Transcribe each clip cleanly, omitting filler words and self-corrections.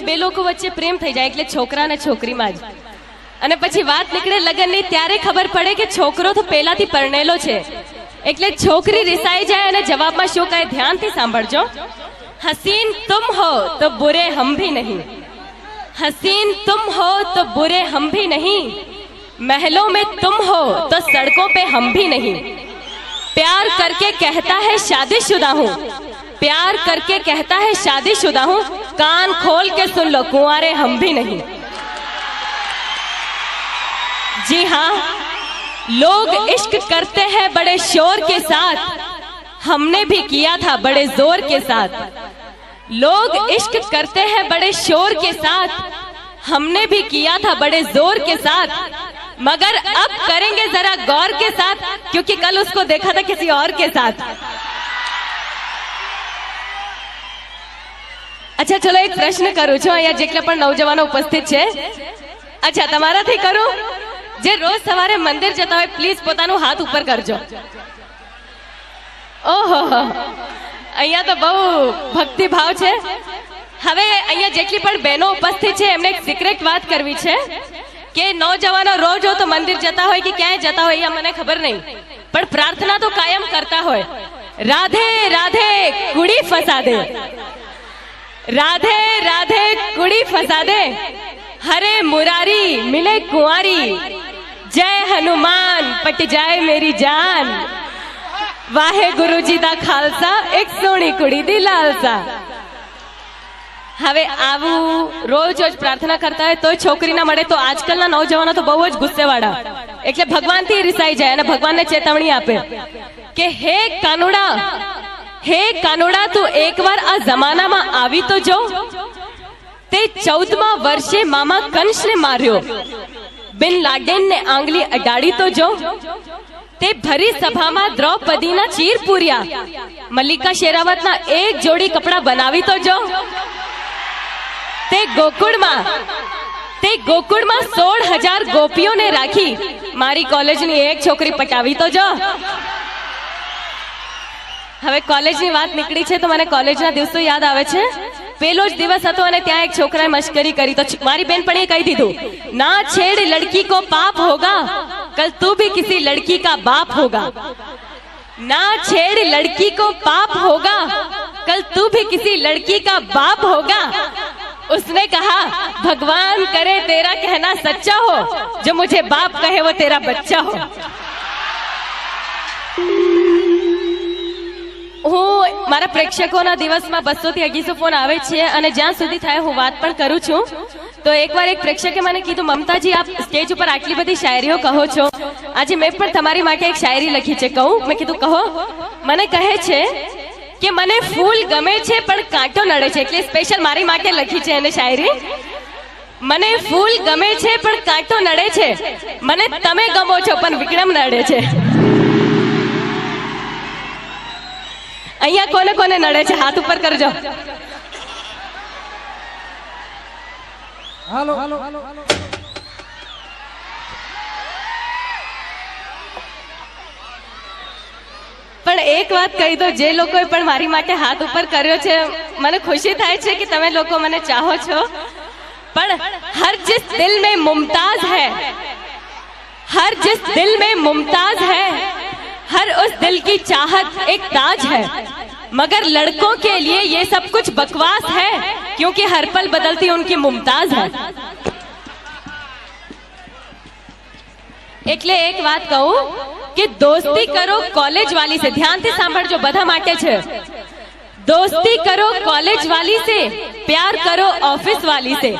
બે લોકો વચ્ચે પ્રેમ થઈ જાય એટલે છોકરા અને છોકરીમાં જ, અને પછી વાત નીકળે લગ્નની ત્યારે ખબર પડે કે છોકરો તો પહેલાથી પરણેલો છે, એટલે છોકરી રિસાઈ જાય અને જવાબમાં શું કહે ધ્યાનથી સાંભળજો। हसीन तुम हो तो बुरे हम भी नहीं, हसीन तुम हो तो बुरे हम भी नहीं, महलों में तुम हो तो सड़कों पे हम भी नहीं, प्यार करके कहता है शादीशुदा हूँ, प्यार करके कहता है शादीशुदा हूँ, कान खोल के सुन लो कुंवारे हम भी नहीं। जी हाँ, लोग इश्क करते हैं बड़े शोर के साथ, हमने भी किया था बड़े जोर के साथ, लोग इश्क करते हैं बड़े शोर के साथ, हमने भी किया था बड़े जोर के साथ, मगर अब करेंगे जरा गौर के साथ, क्योंकि कल उसको देखा था किसी और के साथ। अच्छा चलो एक प्रश्न करूं छो, अहींया जेटला पण नौजवानो उपस्थित छे, अच्छा तमाराथी करूं, जे रोज सवारे मंदिर जता होय प्लीज पोतानो हाथ ऊपर करजो। ओहो, अहींया तो बहु भक्ति भाव छे। हवे अहींया जेटली पण बहनो उपस्थित छे एमने एक सीक्रेट बात करवी छे के नौजवानो रोज हो तो मंदिर जता होय कि क्यांय जता होय या मने खबर नहीं, पण प्रार्थना तो कायम करता होय, राधे राधे कुड़ी फसा दे, राधे राधे कुड़ी फसा दे, हरे मुरारी मिले कुंवारी, जय हनुमान पट जाए मेरी जान, वाहे गुरुजी दा खालसा एक सोनी कुड़ी दी लालसा। હવે આવું રોજ રોજ પ્રાર્થના કરતા હોય તો છોકરી ના મળે તો આજકાલના નौजवानो તો બહુ જ ગુસ્સેવાળા, એટલે ભગવાનથી રિસાઈ જાય અને ભગવાનને ચેતવણી આપે કે હે કાનુડા તું એકવાર આ જમાનામાં આવી તો જો, તે 14મા વર્ષે મામા કંસને માર્યો, બિન લાડેનને આંગળી અડાડી તો જો, તે ભરી સભામાં દ્રૌપદીના ચીર પૂર્યા, મલ્લિકા શેરાવતના એક જોડી કપડા બનાવી તો જો, તે ગોકુળમાં 16,000 ગોપીઓને રાખી મારી કોલેજની એક છોકરી પટાવી તો જો। હવે કોલેજની વાત નીકળી છે તો મને કોલેજના દિવસો યાદ આવે છે। પેલો જ દિવસ હતો અને ત્યાં એક છોકરાએ મશ્કરી કરી તો મારી બેનપણીએ કહી દીધું, ના છેડ લડકી को पाप होगा, कल तू भी किसी लड़की का बाप होगा, ना छेड़ लड़की को पाप होगा, कल तू भी किसी लड़की का बाप होगा। उसने कहा भगवान करे तेरा कहना सच्चा हो, जो मुझे बाप कहे वो तेरा बच्चा हो। હું મારા પ્રેક્ષકોના દિવસમાં 200 થી 250 ફોન આવે છે અને જ્યાં સુધી થાય હું વાત પણ કરું છું। તો એકવાર એક પ્રેક્ષકે મને કીધું, મમતાજી આપ સ્ટેજ ઉપર આટલી બધી શાયરીઓ કહો છો, આજે મેં પણ તમારી માટે એક શાયરી લખી છે, કહું? મેં કીધું કહો। મને કહે છે કે મને ફૂલ ગમે છે પણ કાંટો નડે છે, એટલે સ્પેશિયલ મારી માટે લખી છે એને શાયરી। મને ફૂલ ગમે છે પણ કાંટો નડે છે, મને તમે ગમો છો પણ વિક્રમ નડે છે। અહીંયા કોને કોને નડે છે હાથ ઉપર કરજો। હાલો પણ એક વાત કહી દો, જે લોકોએ પણ મારી માટે હાથ ઉપર કર્યો છે મને ખુશી થાય છે કે તમે લોકો મને ચાહો છો, પણ હર जिस दिल में मुमताज है, हर जिस दिल में मुमताज है, हर उस दिल की चाहत एक ताज है, मगर लड़कों के लिए ये सब कुछ बकवास है, क्योंकि हर पल बदलती उनकी मुमताज है। એટલે એક વાત કહું કે દોસ્તી કરો કોલેજ વાલી से, ध्यान થી સાંભળજો બધા માટે છે। दोस्ती करो कॉलेज वाली से, प्यार करो ऑफिस वाली से,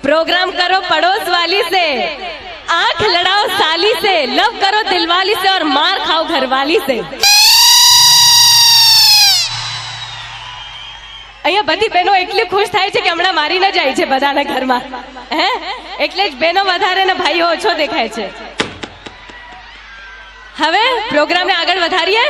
प्रोग्राम करो पड़ोस वाली से, आंख लड़ाओ साली से, लव करो दिलवाली से और मार खाओ घरवाली से। અહીંયા બધી બહેનો એટલી ખુશ થાય છે કે હમણાં મારી ન જાય છે બધાના ઘરમાં, હે એટલે જ બહેનો વધારે ને ભાઈઓ ઓછો દેખાય છે। હવે પ્રોગ્રામને આગળ વધારીએ।